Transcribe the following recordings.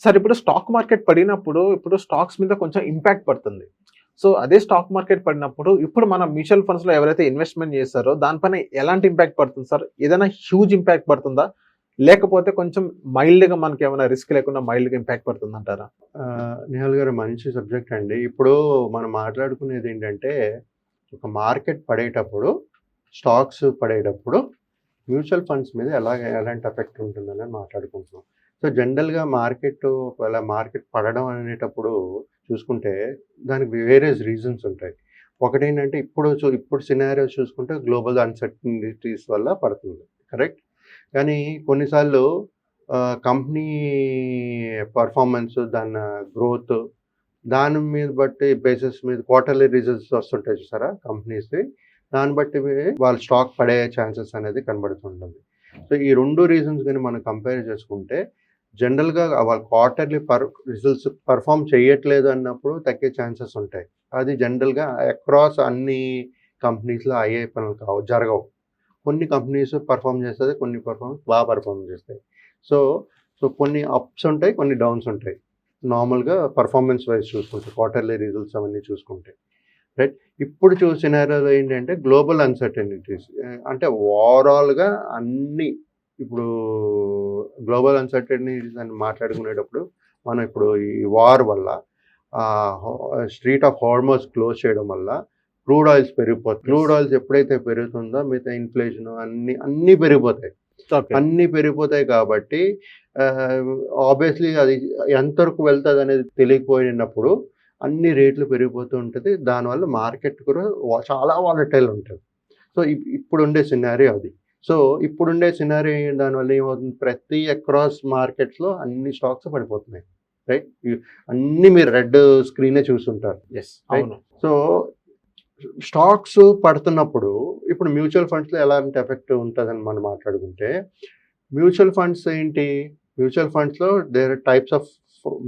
Sir ఇప్పుడు stock market పడినప్పుడు, ఇప్పుడు స్టాక్స్ మీద కొంచెం ఇంపాక్ట్ పడుతుంది. సో, అదే స్టాక్ మార్కెట్ పడినప్పుడు, ఇప్పుడు మన మ్యూచువల్ ఫండ్స్‌లో ఎవరైతే ఇన్వెస్ట్‌మెంట్ చేస్తారో, దానిపైన ఎలాంటి ఇంపాక్ట్ పడుతుంది సార్? ఏదైనా హ్యూజ్ ఇంపాక్ట్ పడుతుందా? లేకపోతే కొంచెం మైల్డ్‌గా మనకేమైనా రిస్క్ లేకుండా మైల్డ్‌గా ఇంపాక్ట్ పడుతుందంటారా? నిహాల్ గారు మంచి సబ్జెక్ట్ అండి. ఇప్పుడు మనం మాట్లాడుకునేదేంటంటే, ఒక మార్కెట్ పడేటప్పుడు, స్టాక్స్ పడేటప్పుడు, మ్యూచువల్ ఫండ్స్ మీద ఎలాంటి ఎఫెక్ట్ ఉంటుందని మాట్లాడుకుంటున్నాం. సో, జనరల్‌గా ఒకవేళ మార్కెట్ పడడం అనేటప్పుడు చూసుకుంటే, దానికి వేరియస్ రీజన్స్ ఉంటాయి. ఒకటేంటంటే ఇప్పుడు సినారియోస్ చూసుకుంటే గ్లోబల్ అన్‌సర్టనిటీస్ వల్ల పడుతుంది. కరెక్ట్? కానీ కొన్నిసార్లు కంపెనీ పెర్ఫార్మన్స్, దాని గ్రోత్, దాని మీద బట్టి బేసిస్ మీద క్వార్టర్లీ రిజల్ట్స్ వస్తుంటాయి చూసారా కంపెనీస్‌వి. దాన్ని బట్టి వాళ్ళ స్టాక్ పడే ఛాన్సెస్ అనేది కనబడుతుంటుంది. సో, ఈ 2 రీజన్స్ గాని మనం కంపేర్ చేసుకుంటే, జనరల్‌గా వాళ్ళ క్వార్టర్లీ రిజల్ట్స్ పెర్ఫార్మ్ చేయట్లేదు అన్నప్పుడు తగ్గే ఛాన్సెస్ ఉంటాయి. అది జనరల్‌గా అక్రాస్ అన్ని కంపెనీస్‌లో అయ్యే పనులు జరగవు. కొన్ని కంపెనీస్ పెర్ఫార్మ్ చేస్తది. కొన్ని పెర్ఫార్మ్ చేస్తాయి. సో, కొన్ని అప్స్ ఉంటాయి. కొన్ని డౌన్స్ ఉంటాయి. నార్మల్‌గా పెర్ఫార్మన్స్ వైస్ చూసుకుంటే క్వార్టర్లీ రిజల్ట్స్ అవన్నీ చూసుకుంటే. రైట్. ఇప్పుడు సినారియోలో ఏంటంటే గ్లోబల్ అన్‌సర్టెనిటీస్, అంటే ఓవరాల్‌గా అన్నీ ఇప్పుడు గ్లోబల్ అన్‌సర్టెనిటీస్ అని మాట్లాడుకునేటప్పుడు మనం ఇప్పుడు ఈ వార్ వల్ల స్ట్రీట్ ఆఫ్ హార్మోస్ క్లోజ్ చేయడం వల్ల క్రూడ్ ఆయిల్స్ పెరిగిపోతాయి. క్రూడ్ ఆయిల్స్ ఎప్పుడైతే పెరుగుతుందో మిగతా ఇన్‌ఫ్లేషన్ అన్నీ పెరిగిపోతాయి. ఓకే. అన్నీ పెరిగిపోతాయి కాబట్టి ఆబ్వియస్‌లీ అది ఎంతవరకు వెళ్తదనేది తెలియకపోయినప్పుడు అన్ని రేట్లు పెరిగిపోతూ ఉంటది. దానివల్ల మార్కెట్ కూడా చాలా వాలటైల్ ఉంటది. సో, ఇప్పుడుండే సినారియో అది. సో, ఇప్పుడుండే సినారియో దానివల్ల ఏమవుతుంది, ప్రతి అక్రాస్ మార్కెట్స్‌లో అన్ని స్టాక్స్ పడిపోతున్నాయి. రైట్. అన్నీ మీరు రెడ్ స్క్రీనే చూసుంటారు. యెస్. రైట్. అవును. సో, స్టాక్స్ పడుతున్నప్పుడు ఇప్పుడు మ్యూచువల్ ఫండ్స్‌లో ఎలాంటి ఎఫెక్ట్ ఉంటదని మనం మాట్లాడుకుంటే, మ్యూచువల్ ఫండ్స్ ఏంటి? మ్యూచువల్ ఫండ్స్‌లో there are types of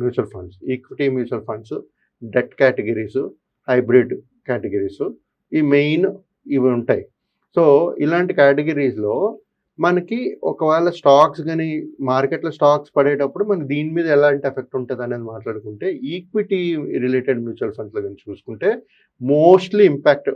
mutual funds. Equity mutual funds, debt categories, hybrid categories, ఈ మెయిన్ ఇవి ఉంటాయి. సో, ఇలాంటి కేటగిరీస్‌లో మనకి ఒకవేళ స్టాక్స్ గాని, మార్కెట్‌లో స్టాక్స్ పడేటప్పుడు మనకి దీని మీద ఎలాంటి ఎఫెక్ట్ ఉంటదనేది మాట్లాడుకుంటే, ఈక్విటీ రిలేటెడ్ మ్యూచువల్ ఫండ్స్‌లో గాని చూసుకుంటే మోస్ట్‌లీ ఇంపాక్ట్